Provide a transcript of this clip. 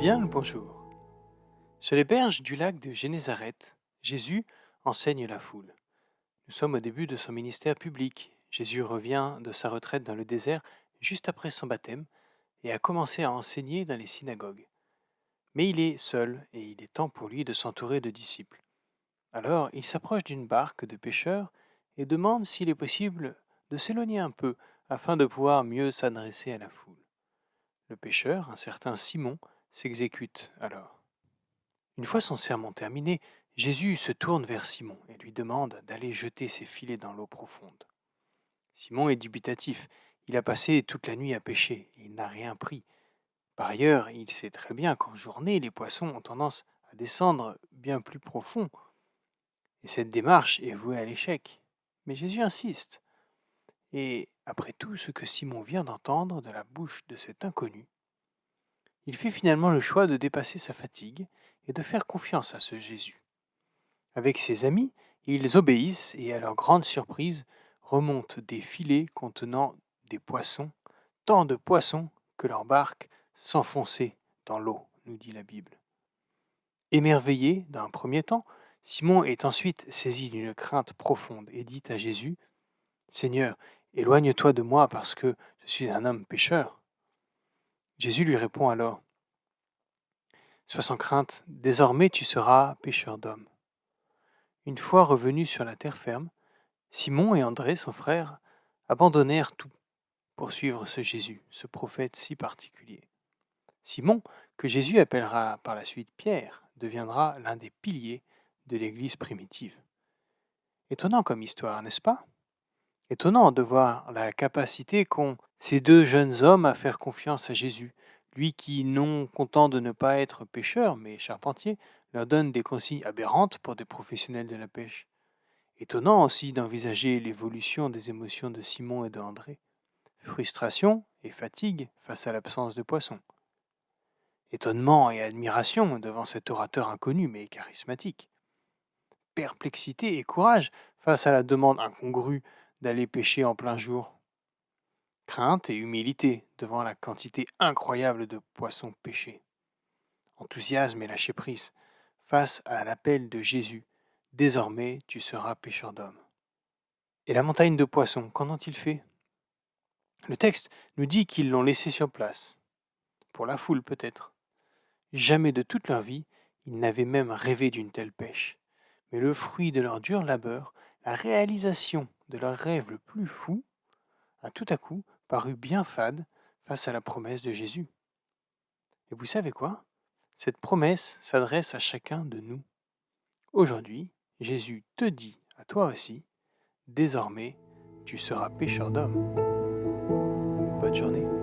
Bien le bonjour. Sur les berges du lac de Génézareth, Jésus enseigne la foule. Nous sommes au début de son ministère public. Jésus revient de sa retraite dans le désert juste après son baptême et a commencé à enseigner dans les synagogues. Mais il est seul et il est temps pour lui de s'entourer de disciples. Alors il s'approche d'une barque de pêcheurs et demande s'il est possible de s'éloigner un peu afin de pouvoir mieux s'adresser à la foule. Le pêcheur, un certain Simon, s'exécute alors. Une fois son sermon terminé, Jésus se tourne vers Simon et lui demande d'aller jeter ses filets dans l'eau profonde. Simon est dubitatif. Il a passé toute la nuit à pêcher et il n'a rien pris. Par ailleurs, il sait très bien qu'en journée, les poissons ont tendance à descendre bien plus profond et cette démarche est vouée à l'échec. Mais Jésus insiste. Et après tout ce que Simon vient d'entendre de la bouche de cet inconnu, il fait finalement le choix de dépasser sa fatigue et de faire confiance à ce Jésus. Avec ses amis, ils obéissent et à leur grande surprise remontent des filets contenant des poissons, tant de poissons que leur barque s'enfonçait dans l'eau, nous dit la Bible. Émerveillé d'un premier temps, Simon est ensuite saisi d'une crainte profonde et dit à Jésus, Seigneur, éloigne-toi de moi parce que je suis un homme pécheur. Jésus lui répond alors, Sois sans crainte, désormais tu seras pêcheur d'hommes. Une fois revenus sur la terre ferme, Simon et André, son frère, abandonnèrent tout pour suivre ce Jésus, ce prophète si particulier. Simon, que Jésus appellera par la suite Pierre, deviendra l'un des piliers de l'Église primitive. Étonnant comme histoire, n'est-ce pas? Étonnant de voir la capacité qu'ont ces deux jeunes hommes à faire confiance à Jésus, lui qui, non content de ne pas être pêcheur, mais charpentier, leur donne des consignes aberrantes pour des professionnels de la pêche. Étonnant aussi d'envisager l'évolution des émotions de Simon et de André. Frustration et fatigue face à l'absence de poisson. Étonnement et admiration devant cet orateur inconnu mais charismatique. Perplexité et courage face à la demande incongrue d'aller pêcher en plein jour. Crainte et humilité devant la quantité incroyable de poissons pêchés. Enthousiasme et lâcher-prise face à l'appel de Jésus. Désormais, tu seras pêcheur d'hommes. Et la montagne de poissons, qu'en ont-ils fait? Le texte nous dit qu'ils l'ont laissé sur place. Pour la foule peut-être. Jamais de toute leur vie, ils n'avaient même rêvé d'une telle pêche. Mais le fruit de leur dur labeur, la réalisation de leur rêve le plus fou, a tout à coup paru bien fade face à la promesse de Jésus. Et vous savez quoi? Cette promesse s'adresse à chacun de nous. Aujourd'hui, Jésus te dit à toi aussi, désormais, tu seras pêcheur d'hommes. Bonne journée.